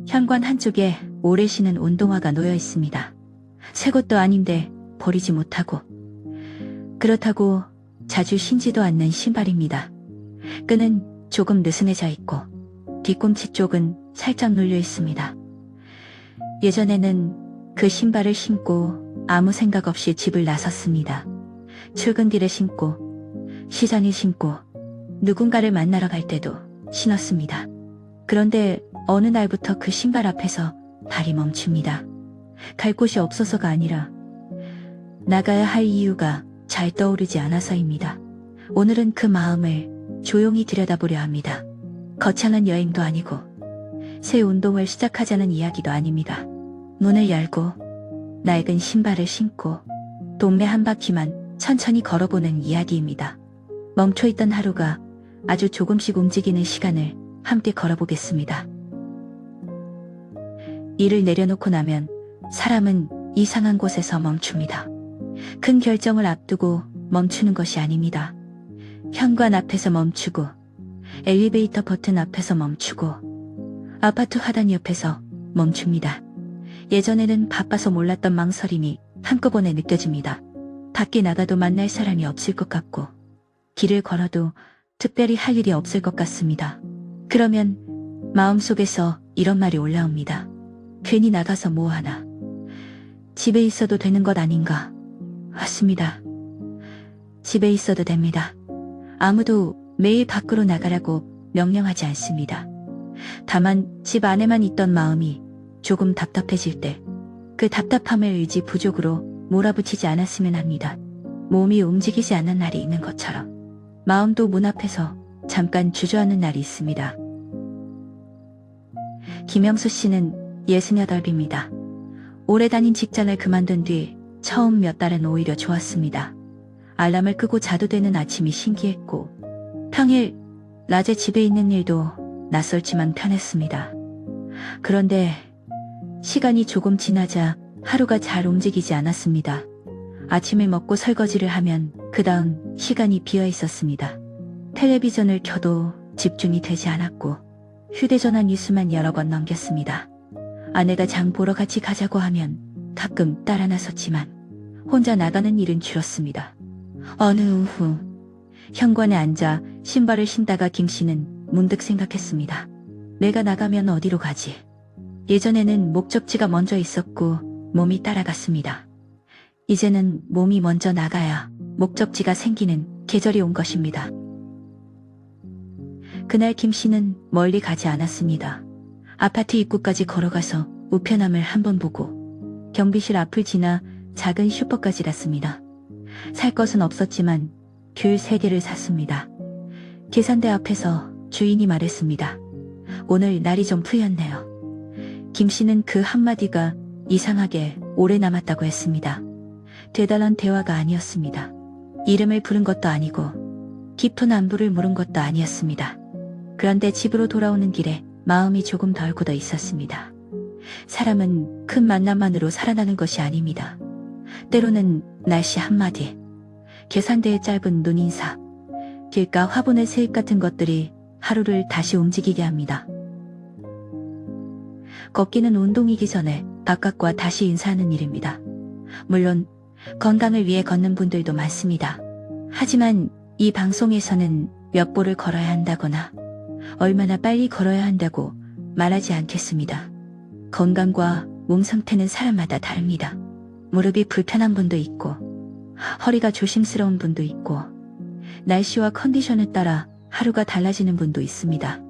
현관 한쪽에 오래 신은 운동화가 놓여 있습니다. 새 것도 아닌데 버리지 못하고. 그렇다고 자주 신지도 않는 신발입니다. 끈은 조금 느슨해져 있고 뒤꿈치 쪽은 살짝 눌려 있습니다. 예전에는 그 신발을 신고 아무 생각 없이 집을 나섰습니다. 출근길에 신고, 시장에 신고, 누군가를 만나러 갈 때도 신었습니다. 그런데 어느 날부터 그 신발 앞에서 발이 멈춥니다. 갈 곳이 없어서가 아니라 나가야 할 이유가 잘 떠오르지 않아서입니다. 오늘은 그 마음을 조용히 들여다보려 합니다. 거창한 여행도 아니고 새 운동을 시작하자는 이야기도 아닙니다. 문을 열고 낡은 신발을 신고 동네 한 바퀴만 천천히 걸어보는 이야기입니다. 멈춰있던 하루가 아주 조금씩 움직이는 시간을 함께 걸어보겠습니다. 일을 내려놓고 나면 사람은 이상한 곳에서 멈춥니다. 큰 결정을 앞두고 멈추는 것이 아닙니다. 현관 앞에서 멈추고, 엘리베이터 버튼 앞에서 멈추고, 아파트 화단 옆에서 멈춥니다. 예전에는 바빠서 몰랐던 망설임이 한꺼번에 느껴집니다. 밖에 나가도 만날 사람이 없을 것 같고, 길을 걸어도 특별히 할 일이 없을 것 같습니다. 그러면 마음속에서 이런 말이 올라옵니다. 괜히 나가서 뭐하나. 집에 있어도 되는 것 아닌가. 맞습니다. 집에 있어도 됩니다. 아무도 매일 밖으로 나가라고 명령하지 않습니다. 다만 집 안에만 있던 마음이 조금 답답해질 때 그 답답함을 의지 부족으로 몰아붙이지 않았으면 합니다. 몸이 움직이지 않는 날이 있는 것처럼 마음도 문 앞에서 잠깐 주저하는 날이 있습니다. 김영수 씨는 68입니다. 오래 다닌 직장을 그만둔 뒤 처음 몇 달은 오히려 좋았습니다. 알람을 끄고 자도 되는 아침이 신기했고 평일 낮에 집에 있는 일도 낯설지만 편했습니다. 그런데 시간이 조금 지나자 하루가 잘 움직이지 않았습니다. 아침을 먹고 설거지를 하면 그 다음 시간이 비어 있었습니다. 텔레비전을 켜도 집중이 되지 않았고 휴대전화 뉴스만 여러 번 넘겼습니다. 아내가 장 보러 같이 가자고 하면 가끔 따라 나섰지만 혼자 나가는 일은 줄었습니다. 어느 오후 현관에 앉아 신발을 신다가 김씨는 문득 생각했습니다. 내가 나가면 어디로 가지? 예전에는 목적지가 먼저 있었고 몸이 따라갔습니다. 이제는 몸이 먼저 나가야 목적지가 생기는 계절이 온 것입니다. 그날 김씨는 멀리 가지 않았습니다. 아파트 입구까지 걸어가서 우편함을 한번 보고 경비실 앞을 지나 작은 슈퍼까지 갔습니다. 살 것은 없었지만 귤 3개를 샀습니다. 계산대 앞에서 주인이 말했습니다. 오늘 날이 좀 풀렸네요. 김씨는 그 한마디가 이상하게 오래 남았다고 했습니다. 대단한 대화가 아니었습니다. 이름을 부른 것도 아니고 깊은 안부를 물은 것도 아니었습니다. 그런데 집으로 돌아오는 길에 마음이 조금 덜 굳어 있었습니다. 사람은 큰 만남만으로 살아나는 것이 아닙니다. 때로는 날씨 한마디, 계산대의 짧은 눈인사, 길가 화분의 세입 같은 것들이 하루를 다시 움직이게 합니다. 걷기는 운동이기 전에 바깥과 다시 인사하는 일입니다. 물론 건강을 위해 걷는 분들도 많습니다. 하지만 이 방송에서는 몇 보를 걸어야 한다거나 얼마나 빨리 걸어야 한다고 말하지 않겠습니다. 건강과 몸 상태는 사람마다 다릅니다. 무릎이 불편한 분도 있고 허리가 조심스러운 분도 있고 날씨와 컨디션에 따라 하루가 달라지는 분도 있습니다.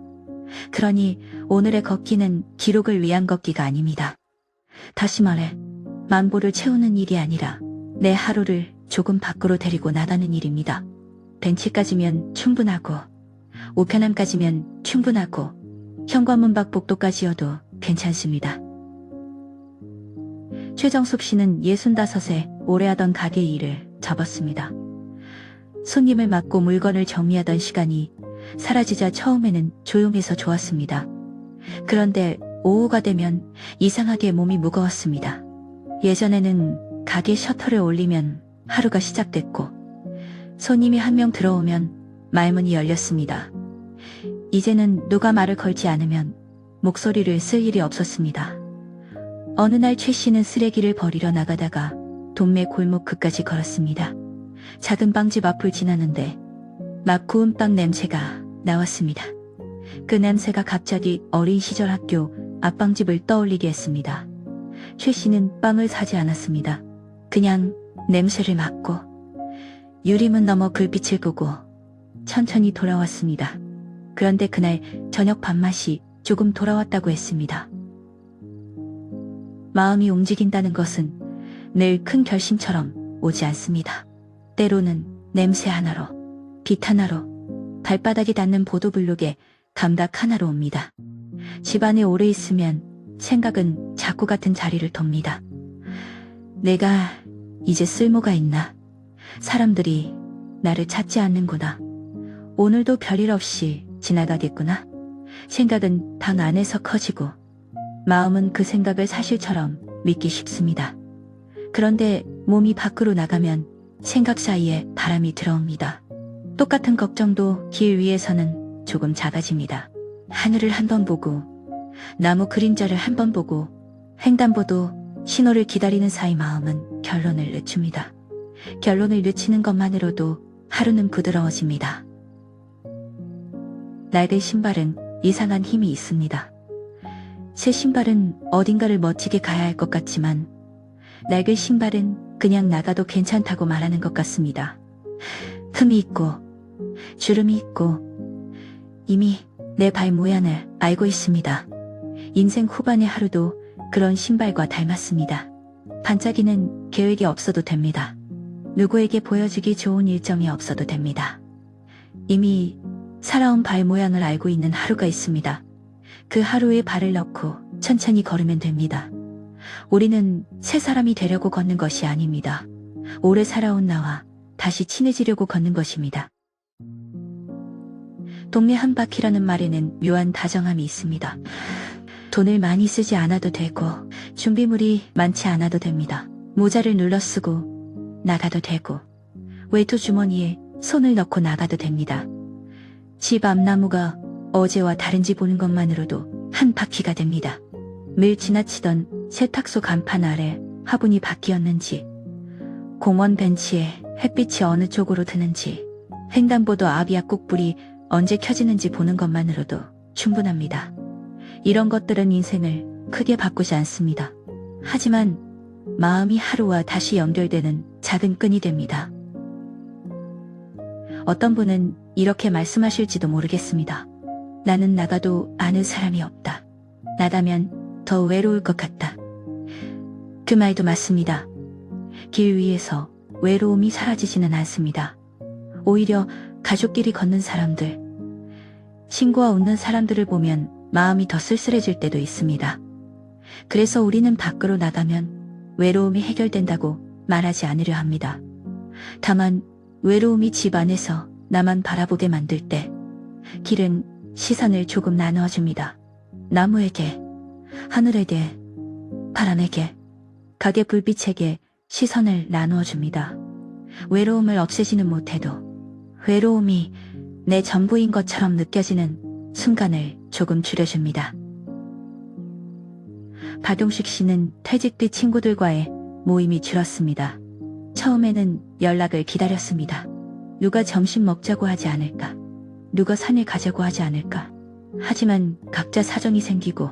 그러니 오늘의 걷기는 기록을 위한 걷기가 아닙니다. 다시 말해 만보를 채우는 일이 아니라 내 하루를 조금 밖으로 데리고 나가는 일입니다. 벤치까지면 충분하고 우편함까지면 충분하고 현관문 밖 복도까지여도 괜찮습니다. 최정숙 씨는 65에 오래 하던 가게 일을 접었습니다. 손님을 맡고 물건을 정리하던 시간이 사라지자 처음에는 조용해서 좋았습니다. 그런데 오후가 되면 이상하게 몸이 무거웠습니다. 예전에는 가게 셔터를 올리면 하루가 시작됐고 손님이 한 명 들어오면 말문이 열렸습니다. 이제는 누가 말을 걸지 않으면 목소리를 쓸 일이 없었습니다. 어느 날 최 씨는 쓰레기를 버리러 나가다가 동네 골목 끝까지 걸었습니다. 작은 빵집 앞을 지나는데 막 구운 빵 냄새가 나왔습니다. 그 냄새가 갑자기 어린 시절 학교 앞빵집을 떠올리게 했습니다. 최 씨는 빵을 사지 않았습니다. 그냥 냄새를 맡고 유리문 너머 불빛을 끄고 천천히 돌아왔습니다. 그런데 그날 저녁 밥맛이 조금 돌아왔다고 했습니다. 마음이 움직인다는 것은 늘 큰 결심처럼 오지 않습니다. 때로는 냄새 하나로, 빛 하나로, 발바닥이 닿는 보도블록에 감각 하나로 옵니다. 집안에 오래 있으면 생각은 자꾸 같은 자리를 돕니다. 내가 이제 쓸모가 있나? 사람들이 나를 찾지 않는구나. 오늘도 별일 없이 지나가겠구나. 생각은 방 안에서 커지고 마음은 그 생각을 사실처럼 믿기 쉽습니다. 그런데 몸이 밖으로 나가면 생각 사이에 바람이 들어옵니다. 똑같은 걱정도 길 위에서는 조금 작아집니다. 하늘을 한 번 보고 나무 그림자를 한 번 보고 횡단보도 신호를 기다리는 사이 마음은 결론을 늦춥니다. 결론을 늦추는 것만으로도 하루는 부드러워집니다. 낡은 신발은 이상한 힘이 있습니다. 새 신발은 어딘가를 멋지게 가야 할 것 같지만 낡은 신발은 그냥 나가도 괜찮다고 말하는 것 같습니다. 흠이 있고 주름이 있고 이미 내 발 모양을 알고 있습니다. 인생 후반의 하루도 그런 신발과 닮았습니다. 반짝이는 계획이 없어도 됩니다. 누구에게 보여주기 좋은 일정이 없어도 됩니다. 이미 살아온 발 모양을 알고 있는 하루가 있습니다. 그 하루에 발을 넣고 천천히 걸으면 됩니다. 우리는 새 사람이 되려고 걷는 것이 아닙니다. 오래 살아온 나와 다시 친해지려고 걷는 것입니다. 동네 한 바퀴라는 말에는 묘한 다정함이 있습니다. 돈을 많이 쓰지 않아도 되고 준비물이 많지 않아도 됩니다. 모자를 눌러 쓰고 나가도 되고 외투 주머니에 손을 넣고 나가도 됩니다. 집 앞나무가 어제와 다른지 보는 것만으로도 한 바퀴가 됩니다. 매일 지나치던 세탁소 간판 아래 화분이 바뀌었는지, 공원 벤치에 햇빛이 어느 쪽으로 드는지, 횡단보도 앞 약국불이 언제 켜지는지 보는 것만으로도 충분합니다. 이런 것들은 인생을 크게 바꾸지 않습니다. 하지만 마음이 하루와 다시 연결되는 작은 끈이 됩니다. 어떤 분은 이렇게 말씀하실지도 모르겠습니다. 나는 나가도 아는 사람이 없다. 나가면 더 외로울 것 같다. 그 말도 맞습니다. 길 위에서 외로움이 사라지지는 않습니다. 오히려 가족끼리 걷는 사람들, 친구와 웃는 사람들을 보면 마음이 더 쓸쓸해질 때도 있습니다. 그래서 우리는 밖으로 나가면 외로움이 해결된다고 말하지 않으려 합니다. 다만 외로움이 집 안에서 나만 바라보게 만들 때 길은 시선을 조금 나누어줍니다. 나무에게, 하늘에게, 바람에게, 가게 불빛에게 시선을 나누어줍니다. 외로움을 없애지는 못해도 외로움이 내 전부인 것처럼 느껴지는 순간을 조금 줄여줍니다. 박용식 씨는 퇴직 뒤 친구들과의 모임이 줄었습니다. 처음에는 연락을 기다렸습니다. 누가 점심 먹자고 하지 않을까? 누가 산에 가자고 하지 않을까? 하지만 각자 사정이 생기고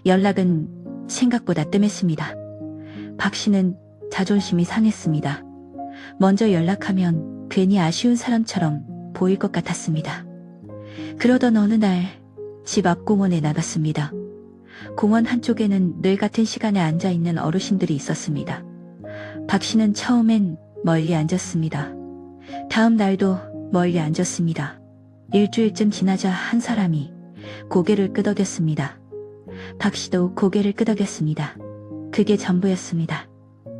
연락은 생각보다 뜸했습니다. 박 씨는 자존심이 상했습니다. 먼저 연락하면 괜히 아쉬운 사람처럼 보일 것 같았습니다. 그러던 어느 날 집 앞 공원에 나갔습니다. 공원 한쪽에는 늘 같은 시간에 앉아있는 어르신들이 있었습니다. 박 씨는 처음엔 멀리 앉았습니다. 다음 날도 멀리 앉았습니다. 일주일쯤 지나자 한 사람이 고개를 끄덕였습니다. 박 씨도 고개를 끄덕였습니다. 그게 전부였습니다.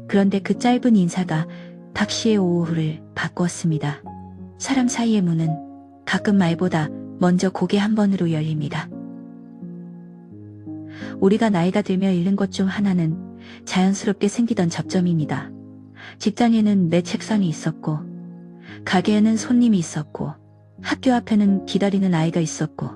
그런데 그 짧은 인사가 박 씨의 오후를 바꾸었습니다. 사람 사이의 문은 가끔 말보다 먼저 고개 한 번으로 열립니다. 우리가 나이가 들며 잃는 것 중 하나는 자연스럽게 생기던 접점입니다. 직장에는 내 책상이 있었고, 가게에는 손님이 있었고, 학교 앞에는 기다리는 아이가 있었고,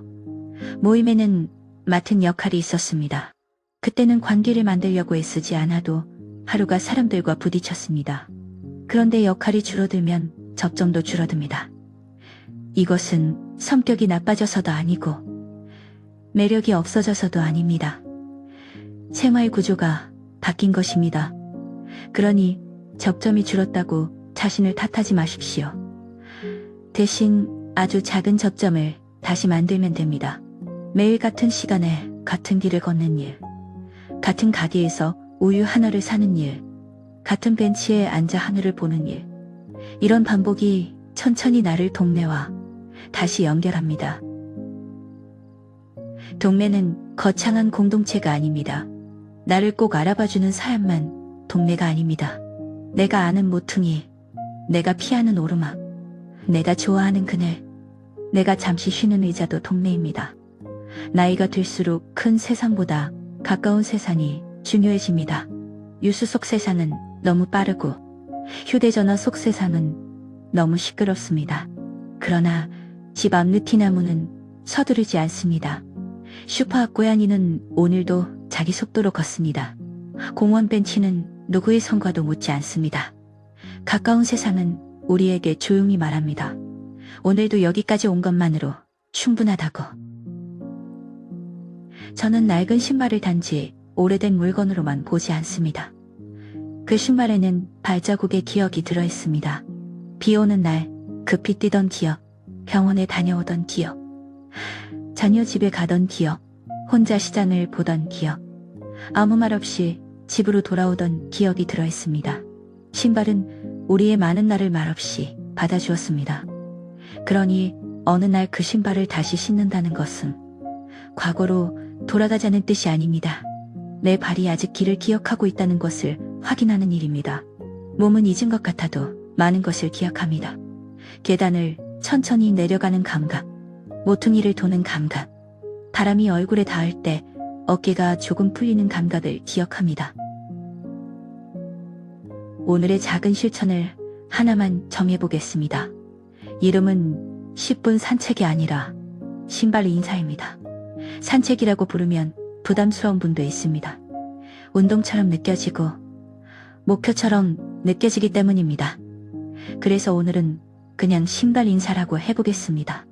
모임에는 맡은 역할이 있었습니다. 그때는 관계를 만들려고 애쓰지 않아도 하루가 사람들과 부딪혔습니다. 그런데 역할이 줄어들면 접점도 줄어듭니다. 이것은 성격이 나빠져서도 아니고 매력이 없어져서도 아닙니다. 생활 구조가 바뀐 것입니다. 그러니 접점이 줄었다고 자신을 탓하지 마십시오. 대신 아주 작은 접점을 다시 만들면 됩니다. 매일 같은 시간에 같은 길을 걷는 일, 같은 가게에서 우유 하나를 사는 일, 같은 벤치에 앉아 하늘을 보는 일. 이런 반복이 천천히 나를 동네와 다시 연결합니다. 동네는 거창한 공동체가 아닙니다. 나를 꼭 알아봐주는 사람만 동네가 아닙니다. 내가 아는 모퉁이, 내가 피하는 오르막, 내가 좋아하는 그늘, 내가 잠시 쉬는 의자도 동네입니다. 나이가 들수록 큰 세상보다 가까운 세상이 중요해집니다. 뉴스 속 세상은 너무 빠르고 휴대전화 속 세상은 너무 시끄럽습니다. 그러나 집 앞 느티나무는 서두르지 않습니다. 슈퍼 앞 고양이는 오늘도 자기 속도로 걷습니다. 공원 벤치는 누구의 성과도 묻지 않습니다. 가까운 세상은 우리에게 조용히 말합니다. 오늘도 여기까지 온 것만으로 충분하다고. 저는 낡은 신발을 단지 오래된 물건으로만 보지 않습니다. 그 신발에는 발자국의 기억이 들어있습니다. 비 오는 날 급히 뛰던 기억, 병원에 다녀오던 기억, 자녀 집에 가던 기억, 혼자 시장을 보던 기억, 아무 말 없이 집으로 돌아오던 기억이 들어있습니다. 신발은 우리의 많은 날을 말없이 받아주었습니다. 그러니 어느 날 그 신발을 다시 신는다는 것은 과거로 돌아가자는 뜻이 아닙니다. 내 발이 아직 길을 기억하고 있다는 것을 확인하는 일입니다. 몸은 잊은 것 같아도 많은 것을 기억합니다. 계단을 천천히 내려가는 감각, 모퉁이를 도는 감각, 바람이 얼굴에 닿을 때 어깨가 조금 풀리는 감각을 기억합니다. 오늘의 작은 실천을 하나만 정해보겠습니다. 이름은 10분 산책이 아니라 신발 인사입니다. 산책이라고 부르면 부담스러운 분도 있습니다. 운동처럼 느껴지고 목표처럼 느껴지기 때문입니다. 그래서 오늘은 그냥 신발 인사라고 해보겠습니다.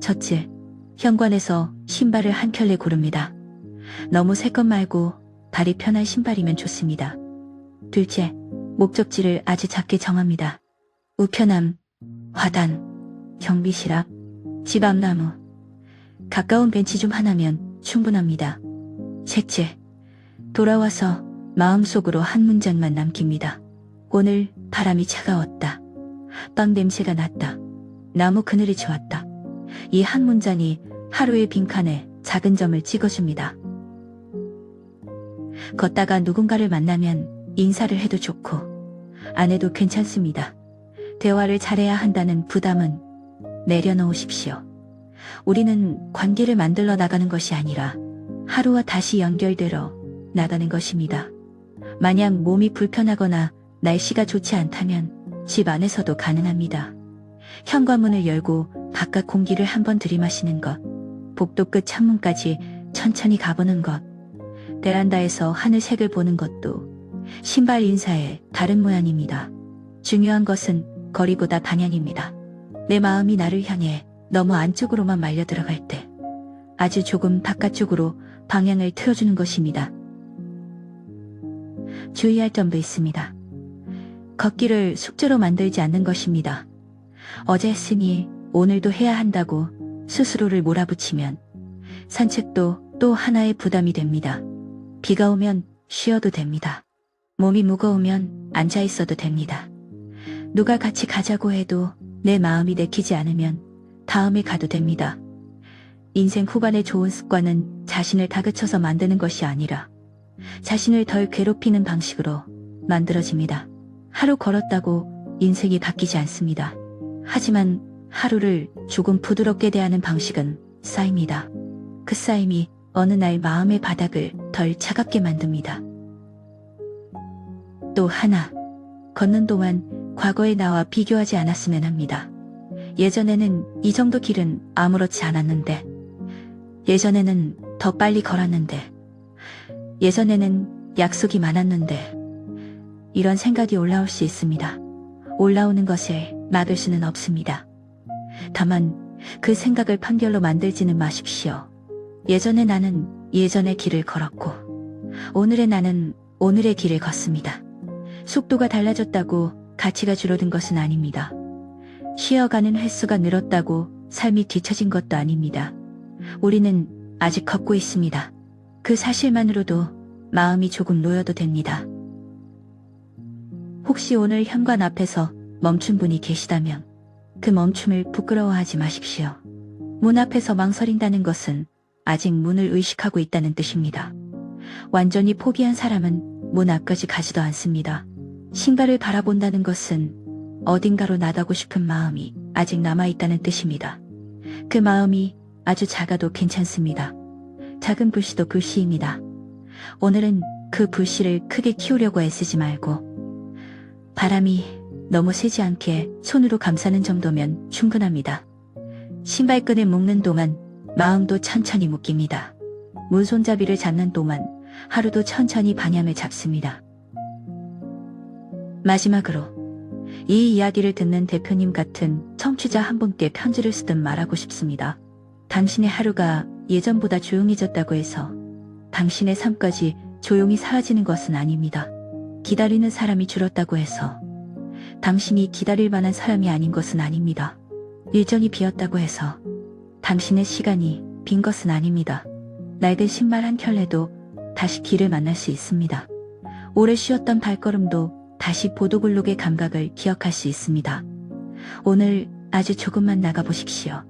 첫째, 현관에서 신발을 한 켤레 고릅니다. 너무 새 것 말고 발이 편한 신발이면 좋습니다. 둘째, 목적지를 아주 작게 정합니다. 우편함, 화단, 경비실 앞, 집 앞 나무. 가까운 벤치 중 하나면 충분합니다. 셋째, 돌아와서 마음속으로 한 문장만 남깁니다. 오늘 바람이 차가웠다. 빵 냄새가 났다. 나무 그늘이 좋았다. 이 한 문장이 하루의 빈칸에 작은 점을 찍어줍니다. 걷다가 누군가를 만나면 인사를 해도 좋고 안 해도 괜찮습니다. 대화를 잘해야 한다는 부담은 내려놓으십시오. 우리는 관계를 만들어 나가는 것이 아니라 하루와 다시 연결되어 나가는 것입니다. 만약 몸이 불편하거나 날씨가 좋지 않다면 집 안에서도 가능합니다. 현관문을 열고 바깥 공기를 한번 들이마시는 것, 복도 끝 창문까지 천천히 가보는 것, 베란다에서 하늘색을 보는 것도 신발 인사의 다른 모양입니다. 중요한 것은 거리보다 방향입니다. 내 마음이 나를 향해 너무 안쪽으로만 말려 들어갈 때 아주 조금 바깥쪽으로 방향을 틀어주는 것입니다. 주의할 점도 있습니다. 걷기를 숙제로 만들지 않는 것입니다. 어제 했으니 오늘도 해야 한다고 스스로를 몰아붙이면 산책도 또 하나의 부담이 됩니다. 비가 오면 쉬어도 됩니다. 몸이 무거우면 앉아 있어도 됩니다. 누가 같이 가자고 해도 내 마음이 내키지 않으면 다음에 가도 됩니다. 인생 후반의 좋은 습관은 자신을 다그쳐서 만드는 것이 아니라 자신을 덜 괴롭히는 방식으로 만들어집니다. 하루 걸었다고 인생이 바뀌지 않습니다. 하지만 하루를 조금 부드럽게 대하는 방식은 쌓입니다. 그 쌓임이 어느 날 마음의 바닥을 덜 차갑게 만듭니다. 또 하나, 걷는 동안 과거의 나와 비교하지 않았으면 합니다. 예전에는 이 정도 길은 아무렇지 않았는데, 예전에는 더 빨리 걸었는데, 예전에는 약속이 많았는데, 이런 생각이 올라올 수 있습니다. 올라오는 것을 막을 수는 없습니다. 다만 그 생각을 판결로 만들지는 마십시오. 예전에 나는 예전의 길을 걸었고, 오늘의 나는 오늘의 길을 걷습니다. 속도가 달라졌다고 가치가 줄어든 것은 아닙니다. 쉬어가는 횟수가 늘었다고 삶이 뒤처진 것도 아닙니다. 우리는 아직 걷고 있습니다. 그 사실만으로도 마음이 조금 놓여도 됩니다. 혹시 오늘 현관 앞에서 멈춘 분이 계시다면 그 멈춤을 부끄러워하지 마십시오. 문 앞에서 망설인다는 것은 아직 문을 의식하고 있다는 뜻입니다. 완전히 포기한 사람은 문 앞까지 가지도 않습니다. 신발을 바라본다는 것은 어딘가로 나가고 싶은 마음이 아직 남아있다는 뜻입니다. 그 마음이 아주 작아도 괜찮습니다. 작은 불씨도 불씨입니다. 오늘은 그 불씨를 크게 키우려고 애쓰지 말고 바람이 너무 세지 않게 손으로 감싸는 정도면 충분합니다. 신발끈을 묶는 동안 마음도 천천히 묶입니다. 문손잡이를 잡는 동안 하루도 천천히 방향을 잡습니다. 마지막으로 이 이야기를 듣는 대표님 같은 청취자 한 분께 편지를 쓰듯 말하고 싶습니다. 당신의 하루가 예전보다 조용해졌다고 해서 당신의 삶까지 조용히 사라지는 것은 아닙니다. 기다리는 사람이 줄었다고 해서 당신이 기다릴 만한 사람이 아닌 것은 아닙니다. 일정이 비었다고 해서 당신의 시간이 빈 것은 아닙니다. 낡은 신발 한 켤레도 다시 길을 만날 수 있습니다. 오래 쉬었던 발걸음도 다시 보도블록의 감각을 기억할 수 있습니다. 오늘 아주 조금만 나가보십시오.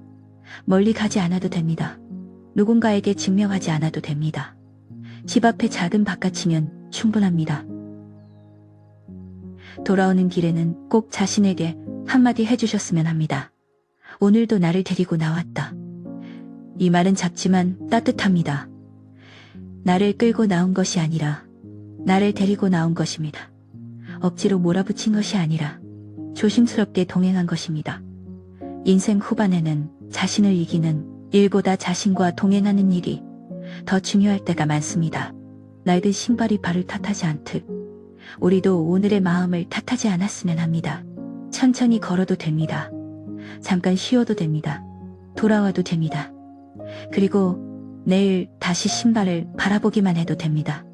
멀리 가지 않아도 됩니다. 누군가에게 증명하지 않아도 됩니다. 집 앞에 작은 바깥이면 충분합니다. 돌아오는 길에는 꼭 자신에게 한마디 해주셨으면 합니다. 오늘도 나를 데리고 나왔다. 이 말은 작지만 따뜻합니다. 나를 끌고 나온 것이 아니라 나를 데리고 나온 것입니다. 억지로 몰아붙인 것이 아니라 조심스럽게 동행한 것입니다. 인생 후반에는 자신을 이기는 일보다 자신과 동행하는 일이 더 중요할 때가 많습니다. 낡은 신발이 발을 탓하지 않듯 우리도 오늘의 마음을 탓하지 않았으면 합니다. 천천히 걸어도 됩니다. 잠깐 쉬어도 됩니다. 돌아와도 됩니다. 그리고 내일 다시 신발을 바라보기만 해도 됩니다.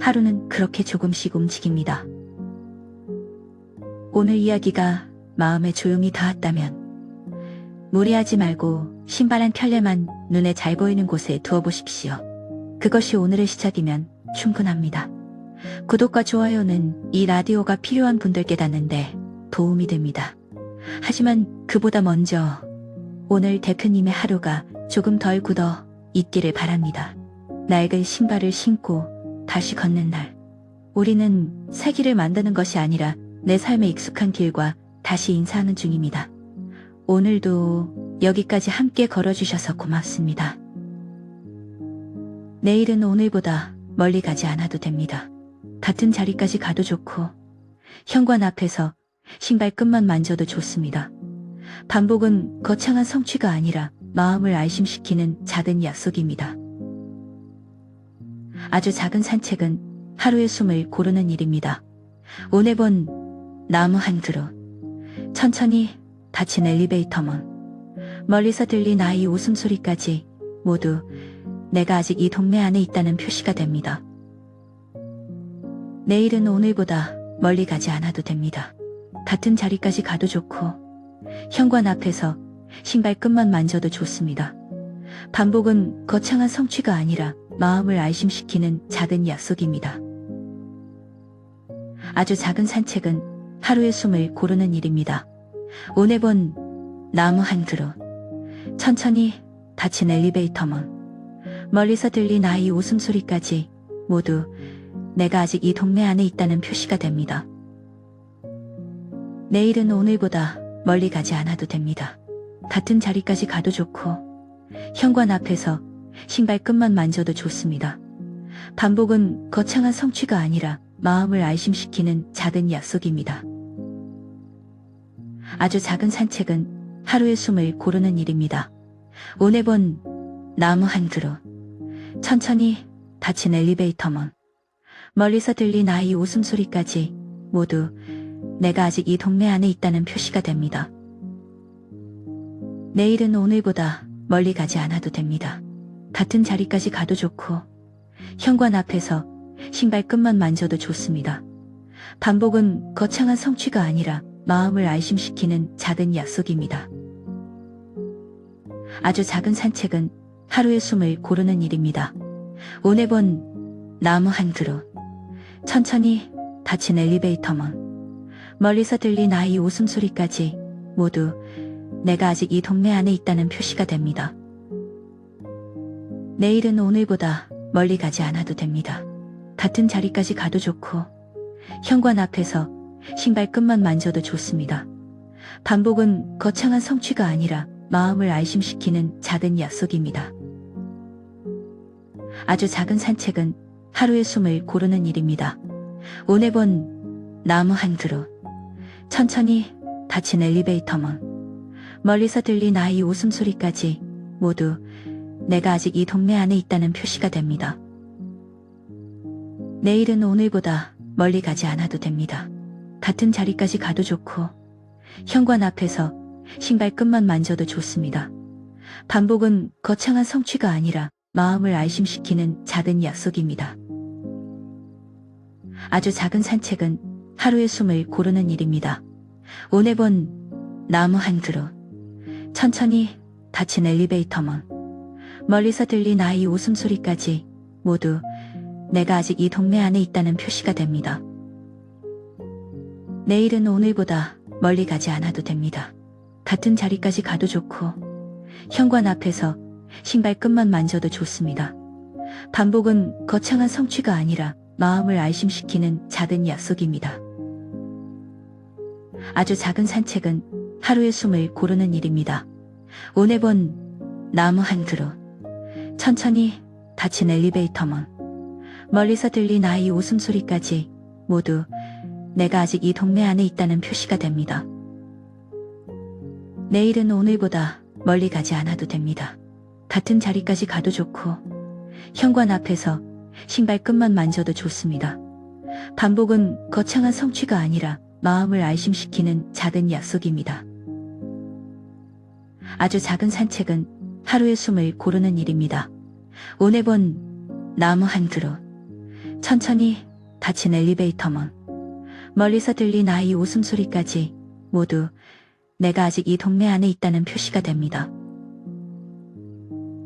하루는 그렇게 조금씩 움직입니다. 오늘 이야기가 마음에 조용히 닿았다면 무리하지 말고 신발 한 켤레만 눈에 잘 보이는 곳에 두어보십시오. 그것이 오늘의 시작이면 충분합니다. 구독과 좋아요는 이 라디오가 필요한 분들께 닿는데 도움이 됩니다. 하지만 그보다 먼저 오늘 대표님의 하루가 조금 덜 굳어 있기를 바랍니다. 낡은 신발을 신고 다시 걷는 날, 우리는 새 길을 만드는 것이 아니라 내 삶에 익숙한 길과 다시 인사하는 중입니다. 오늘도 여기까지 함께 걸어주셔서 고맙습니다. 내일은 오늘보다 멀리 가지 않아도 됩니다. 같은 자리까지 가도 좋고 현관 앞에서 신발끈만 만져도 좋습니다. 반복은 거창한 성취가 아니라 마음을 안심시키는 작은 약속입니다. 아주 작은 산책은 하루의 숨을 고르는 일입니다. 오늘 본 나무 한 그루, 천천히 닫힌 엘리베이터 문, 멀리서 들린 아이 웃음소리까지 모두 내가 아직 이 동네 안에 있다는 표시가 됩니다. 내일은 오늘보다 멀리 가지 않아도 됩니다. 같은 자리까지 가도 좋고 현관 앞에서 신발끈만 만져도 좋습니다. 반복은 거창한 성취가 아니라 마음을 안심시키는 작은 약속입니다. 아주 작은 산책은 하루의 숨을 고르는 일입니다. 오늘 본 나무 한 그루, 천천히 닫힌 엘리베이터 문, 멀리서 들린 아이 웃음소리까지 모두 내가 아직 이 동네 안에 있다는 표시가 됩니다. 내일은 오늘보다 멀리 가지 않아도 됩니다. 같은 자리까지 가도 좋고 현관 앞에서 신발끈만 만져도 좋습니다. 반복은 거창한 성취가 아니라 마음을 안심시키는 작은 약속입니다. 아주 작은 산책은 하루의 숨을 고르는 일입니다. 오늘 본 나무 한 그루, 천천히 닫힌 엘리베이터문, 멀리서 들린 아이 웃음소리까지 모두 내가 아직 이 동네 안에 있다는 표시가 됩니다. 내일은 오늘보다 멀리 가지 않아도 됩니다. 같은 자리까지 가도 좋고 현관 앞에서 신발끈만 만져도 좋습니다. 반복은 거창한 성취가 아니라 마음을 안심시키는 작은 약속입니다. 아주 작은 산책은 하루의 숨을 고르는 일입니다. 오늘 본 나무 한 그루, 천천히 닫힌 엘리베이터문, 멀리서 들린 아이 웃음소리까지 모두 내가 아직 이 동네 안에 있다는 표시가 됩니다. 내일은 오늘보다 멀리 가지 않아도 됩니다. 같은 자리까지 가도 좋고 현관 앞에서 신발끈만 만져도 좋습니다. 반복은 거창한 성취가 아니라 마음을 안심시키는 작은 약속입니다. 아주 작은 산책은 하루의 숨을 고르는 일입니다. 오늘 본 나무 한 그루, 천천히 닫힌 엘리베이터문, 멀리서 들린 아이 웃음소리까지 모두 내가 아직 이 동네 안에 있다는 표시가 됩니다. 내일은 오늘보다 멀리 가지 않아도 됩니다. 같은 자리까지 가도 좋고 현관 앞에서 신발끈만 만져도 좋습니다. 반복은 거창한 성취가 아니라 마음을 안심시키는 작은 약속입니다. 아주 작은 산책은 하루의 숨을 고르는 일입니다. 오늘 본 나무 한 그루, 천천히 닫힌 엘리베이터문, 멀리서 들린 아이 웃음소리까지 모두 내가 아직 이 동네 안에 있다는 표시가 됩니다. 내일은 오늘보다 멀리 가지 않아도 됩니다. 같은 자리까지 가도 좋고 현관 앞에서 신발끈만 만져도 좋습니다. 반복은 거창한 성취가 아니라 마음을 안심시키는 작은 약속입니다. 아주 작은 산책은 하루의 숨을 고르는 일입니다. 오늘 본 나무 한 그루, 천천히 닫힌 엘리베이터문, 멀리서 들린 아이 웃음소리까지 모두 내가 아직 이 동네 안에 있다는 표시가 됩니다. 내일은 오늘보다 멀리 가지 않아도 됩니다. 같은 자리까지 가도 좋고 현관 앞에서 신발끈만 만져도 좋습니다. 반복은 거창한 성취가 아니라 마음을 안심시키는 작은 약속입니다. 아주 작은 산책은 하루의 숨을 고르는 일입니다. 오늘 본 나무 한 그루, 천천히 닫힌 엘리베이터문, 멀리서 들린 아이 웃음소리까지 모두 내가 아직 이 동네 안에 있다는 표시가 됩니다.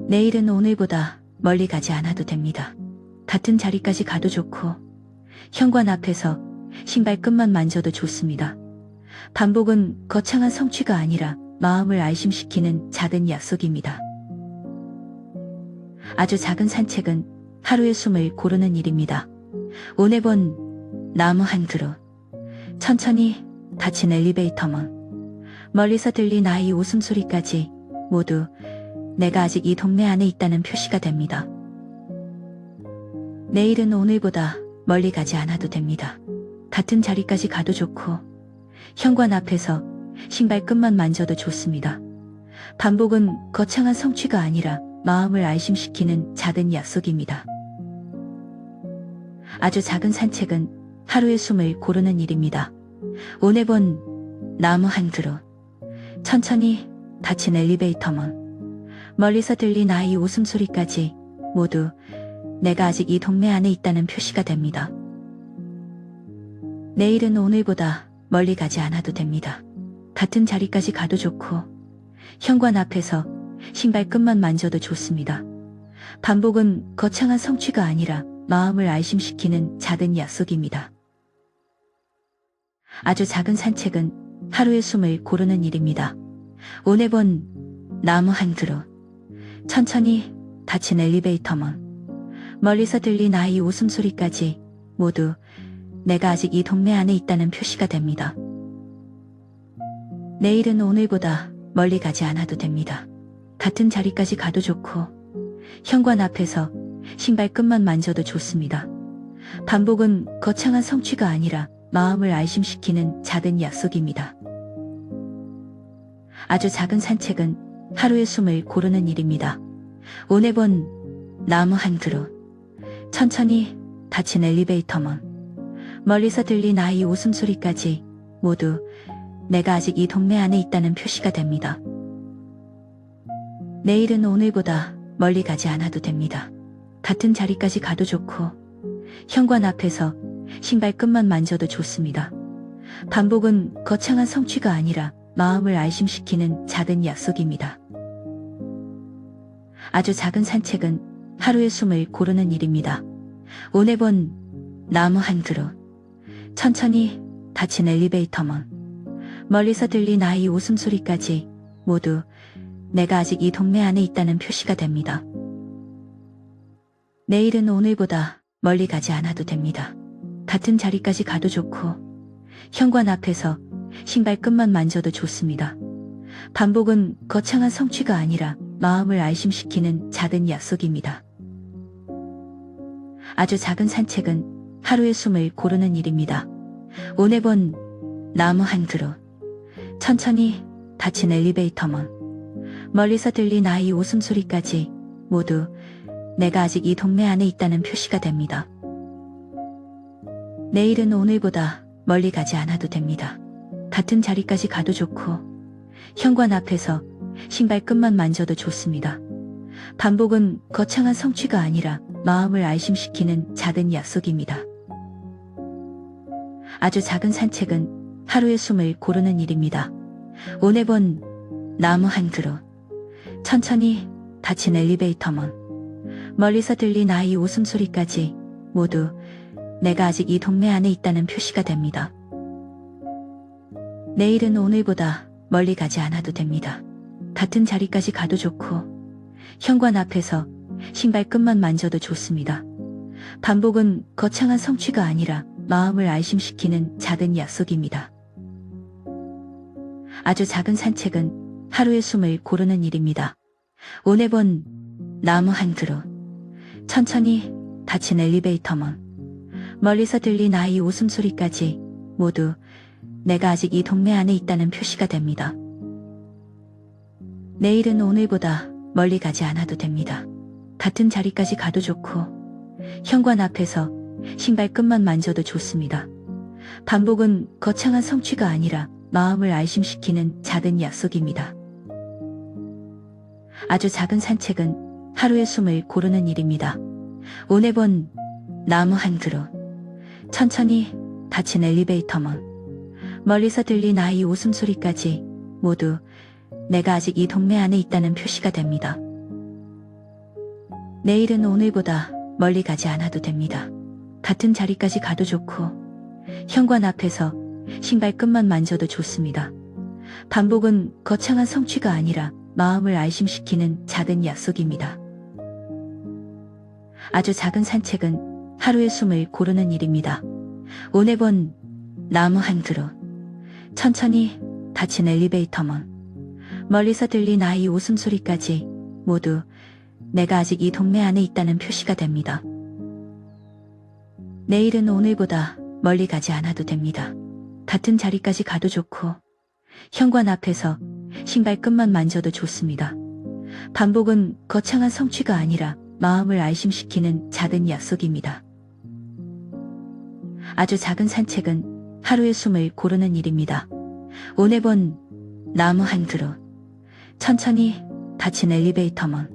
내일은 오늘보다 멀리 가지 않아도 됩니다. 같은 자리까지 가도 좋고 현관 앞에서 신발끈만 만져도 좋습니다. 반복은 거창한 성취가 아니라 마음을 안심시키는 작은 약속입니다. 아주 작은 산책은 하루의 숨을 고르는 일입니다. 오늘 본 나무 한 그루, 천천히 닫힌 엘리베이터문, 멀리서 들린 아이 웃음소리까지 모두 내가 아직 이 동네 안에 있다는 표시가 됩니다. 내일은 오늘보다 멀리 가지 않아도 됩니다. 같은 자리까지 가도 좋고 현관 앞에서 신발끈만 만져도 좋습니다. 반복은 거창한 성취가 아니라 마음을 안심시키는 작은 약속입니다. 아주 작은 산책은 하루의 숨을 고르는 일입니다. 오늘 본 나무 한 그루, 천천히 닫힌 엘리베이터문, 멀리서 들린 아이 웃음소리까지 모두 내가 아직 이 동네 안에 있다는 표시가 됩니다. 내일은 오늘보다 멀리 가지 않아도 됩니다. 같은 자리까지 가도 좋고 현관 앞에서 신발끈만 만져도 좋습니다. 반복은 거창한 성취가 아니라 마음을 안심시키는 작은 약속입니다. 아주 작은 산책은 하루의 숨을 고르는 일입니다. 오늘 본 나무 한 그루, 천천히 닫힌 엘리베이터문, 멀리서 들린 아이 웃음소리까지 모두 내가 아직 이 동네 안에 있다는 표시가 됩니다. 내일은 오늘보다 멀리 가지 않아도 됩니다. 같은 자리까지 가도 좋고 현관 앞에서 신발끈만 만져도 좋습니다. 반복은 거창한 성취가 아니라 마음을 안심시키는 작은 약속입니다. 아주 작은 산책은 하루의 숨을 고르는 일입니다. 오늘 본 나무 한 그루, 천천히 닫힌 엘리베이터 문, 멀리서 들린 아이 웃음소리까지 모두 내가 아직 이 동네 안에 있다는 표시가 됩니다. 내일은 오늘보다 멀리 가지 않아도 됩니다. 같은 자리까지 가도 좋고 현관 앞에서 신발끈만 만져도 좋습니다. 반복은 거창한 성취가 아니라 마음을 안심시키는 작은 약속입니다. 아주 작은 산책은 하루의 숨을 고르는 일입니다. 오늘 본 나무 한 그루, 천천히 닫힌 엘리베이터 문, 멀리서 들린 아이 웃음소리까지 모두 내가 아직 이 동네 안에 있다는 표시가 됩니다. 내일은 오늘보다 멀리 가지 않아도 됩니다. 같은 자리까지 가도 좋고 현관 앞에서 신발끈만 만져도 좋습니다. 반복은 거창한 성취가 아니라 마음을 안심시키는 작은 약속입니다. 아주 작은 산책은 하루의 숨을 고르는 일입니다. 오늘 본 나무 한 그루, 천천히 닫힌 엘리베이터 문, 멀리서 들린 아이 웃음소리까지 모두 내가 아직 이 동네 안에 있다는 표시가 됩니다. 내일은 오늘보다 멀리 가지 않아도 됩니다. 같은 자리까지 가도 좋고 현관 앞에서 신발끈만 만져도 좋습니다. 반복은 거창한 성취가 아니라 마음을 안심시키는 작은 약속입니다. 아주 작은 산책은 하루의 숨을 고르는 일입니다. 오늘 본 나무 한 그루, 천천히 닫힌 엘리베이터 문, 멀리서 들린 아이 웃음소리까지 모두 내가 아직 이 동네 안에 있다는 표시가 됩니다. 내일은 오늘보다 멀리 가지 않아도 됩니다. 같은 자리까지 가도 좋고 현관 앞에서 신발끈만 만져도 좋습니다. 반복은 거창한 성취가 아니라 마음을 안심시키는 작은 약속입니다. 아주 작은 산책은 하루의 숨을 고르는 일입니다. 오늘 본 나무 한 그루, 천천히 닫힌 엘리베이터 문, 멀리서 들린 아이 웃음소리까지 모두 내가 아직 이 동네 안에 있다는 표시가 됩니다. 내일은 오늘보다 멀리 가지 않아도 됩니다. 같은 자리까지 가도 좋고 현관 앞에서 신발끈만 만져도 좋습니다. 반복은 거창한 성취가 아니라 마음을 안심시키는 작은 약속입니다. 아주 작은 산책은 하루의 숨을 고르는 일입니다. 오늘 본 나무 한 그루, 천천히 닫힌 엘리베이터 문, 멀리서 들린 아이 웃음소리까지 모두 내가 아직 이 동네 안에 있다는 표시가 됩니다. 내일은 오늘보다 멀리 가지 않아도 됩니다. 같은 자리까지 가도 좋고 현관 앞에서 신발끈만 만져도 좋습니다. 반복은 거창한 성취가 아니라 마음을 안심시키는 작은 약속입니다. 아주 작은 산책은 하루의 숨을 고르는 일입니다. 오늘 본 나무 한 그루, 천천히 닫힌 엘리베이터 문, 멀리서 들린 아이 웃음소리까지 모두 내가 아직 이 동네 안에 있다는 표시가 됩니다. 내일은 오늘보다 멀리 가지 않아도 됩니다. 같은 자리까지 가도 좋고 현관 앞에서 신발끈만 만져도 좋습니다. 반복은 거창한 성취가 아니라 마음을 안심시키는 작은 약속입니다. 아주 작은 산책은 하루의 숨을 고르는 일입니다. 오늘 본 나무 한 그루, 천천히 닫힌 엘리베이터 문,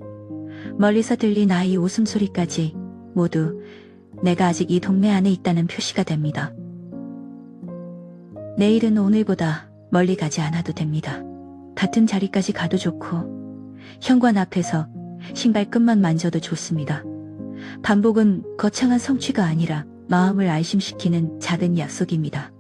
멀리서 들린 아이 웃음소리까지 모두 내가 아직 이 동네 안에 있다는 표시가 됩니다. 내일은 오늘보다 멀리 가지 않아도 됩니다. 같은 자리까지 가도 좋고 현관 앞에서 신발끈만 만져도 좋습니다. 반복은 거창한 성취가 아니라 마음을 안심시키는 작은 약속입니다.